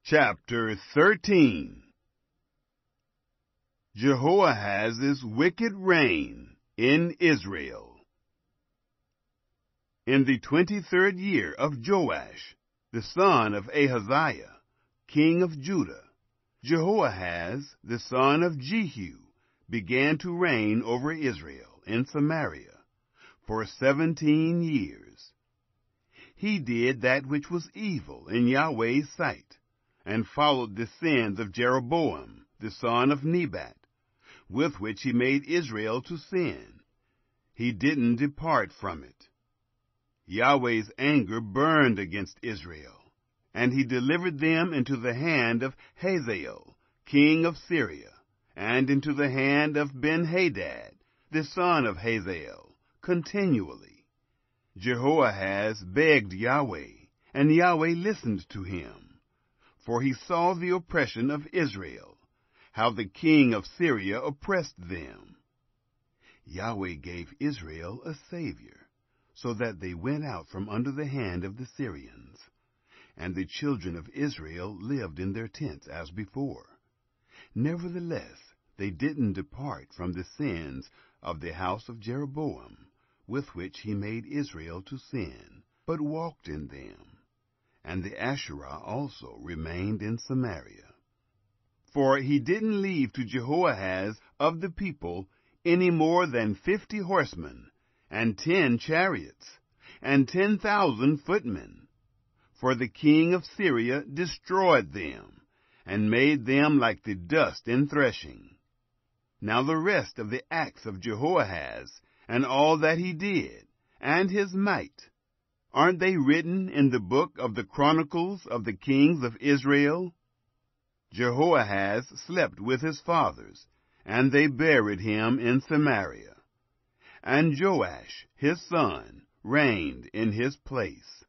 Chapter 13. Jehoahaz's wicked reign in Israel. In the 23rd year of Joash, the son of Ahaziah, king of Judah, Jehoahaz, the son of Jehu, began to reign over Israel in Samaria for 17 years. He did that which was evil in Yahweh's sight, and followed the sins of Jeroboam, the son of Nebat, with which he made Israel to sin. He didn't depart from it. Yahweh's anger burned against Israel, and he delivered them into the hand of Hazael, king of Syria, and into the hand of Ben-Hadad, the son of Hazael, continually. Jehoahaz begged Yahweh, and Yahweh listened to him. For he saw the oppression of Israel, how the king of Syria oppressed them. Yahweh gave Israel a savior, so that they went out from under the hand of the Syrians, and the children of Israel lived in their tents as before. Nevertheless, they didn't depart from the sins of the house of Jeroboam, with which he made Israel to sin, but walked in them. And the Asherah also remained in Samaria. For he didn't leave to Jehoahaz of the people any more than 50 horsemen, and 10 chariots, and 10,000 footmen. For the king of Syria destroyed them, and made them like the dust in threshing. Now the rest of the acts of Jehoahaz, and all that he did, and his might, aren't they written in the book of the Chronicles of the Kings of Israel? Jehoahaz slept with his fathers, and they buried him in Samaria. And Joash, his son, reigned in his place.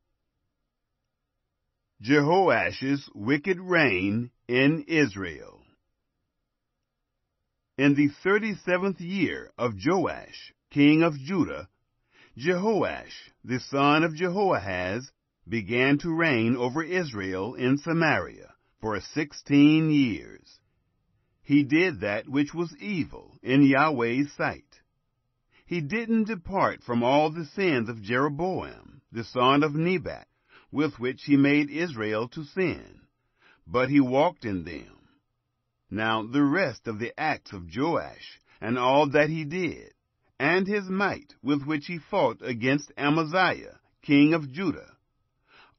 Jehoash's wicked reign in Israel. In the 37th year of Joash, king of Judah, Jehoash, the son of Jehoahaz, began to reign over Israel in Samaria for 16 years. He did that which was evil in Yahweh's sight. He didn't depart from all the sins of Jeroboam, the son of Nebat, with which he made Israel to sin, but he walked in them. Now the rest of the acts of Joash, and all that he did, and his might with which he fought against Amaziah, king of Judah,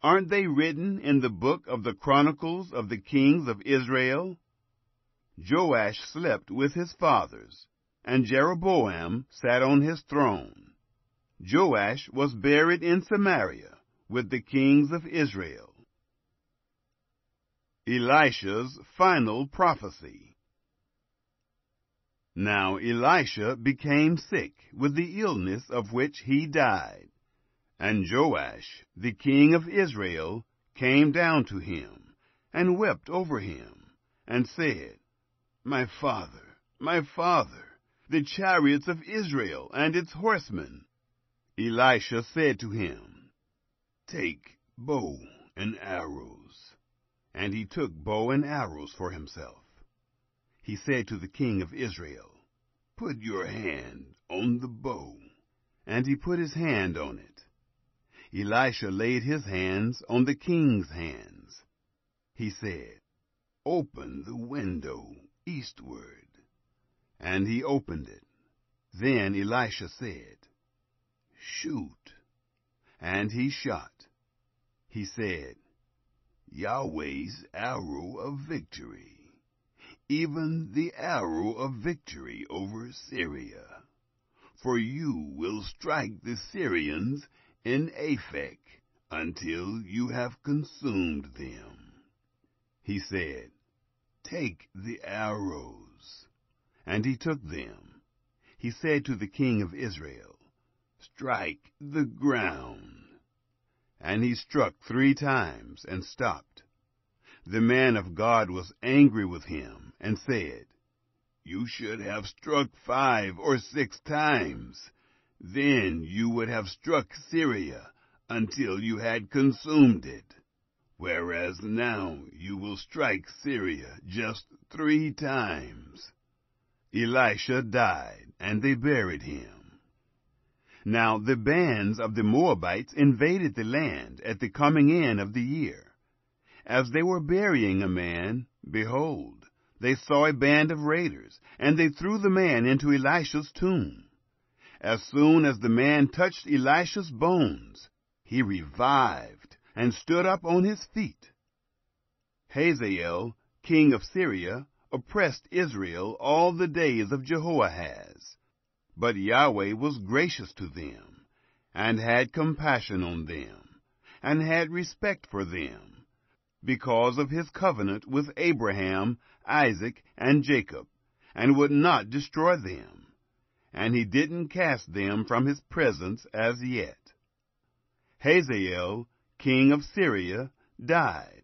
aren't they written in the book of the Chronicles of the Kings of Israel? Joash slept with his fathers, and Jeroboam sat on his throne. Joash was buried in Samaria with the kings of Israel. Elisha's final prophecy. Now Elisha became sick with the illness of which he died. And Joash, the king of Israel, came down to him, and wept over him, and said, My father, the chariots of Israel and its horsemen. Elisha said to him, Take bow and arrows. And he took bow and arrows for himself. He said to the king of Israel, Put your hand on the bow. And he put his hand on it. Elisha laid his hands on the king's hands. He said, Open the window eastward. And he opened it. Then Elisha said, Shoot. And he shot. He said, Yahweh's arrow of victory, even the arrow of victory over Syria. For you will strike the Syrians in Aphek until you have consumed them. He said, Take the arrows. And he took them. He said to the king of Israel, Strike the ground. And he struck 3 times and stopped. The man of God was angry with him and said, You should have struck 5 or 6 times. Then you would have struck Syria until you had consumed it. whereas now you will strike Syria just 3 times. Elisha died, and they buried him. Now the bands of the Moabites invaded the land at the coming in of the year. As they were burying a man, behold, they saw a band of raiders, and they threw the man into Elisha's tomb. As soon as the man touched Elisha's bones, he revived and stood up on his feet. Hazael, king of Syria, oppressed Israel all the days of Jehoahaz. But Yahweh was gracious to them, and had compassion on them, and had respect for them, because of his covenant with Abraham, Isaac, and Jacob, and would not destroy them. And he didn't cast them from his presence as yet. Hazael, king of Syria, died,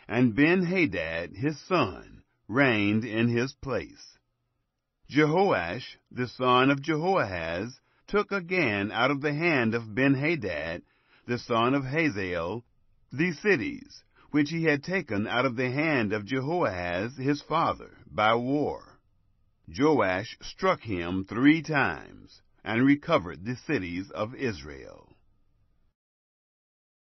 and Ben-Hadad his son reigned in his place. Jehoash, the son of Jehoahaz, took again out of the hand of Ben-Hadad, the son of Hazael, the cities, which he had taken out of the hand of Jehoahaz his father by war. Joash struck him 3 times, and recovered the cities of Israel.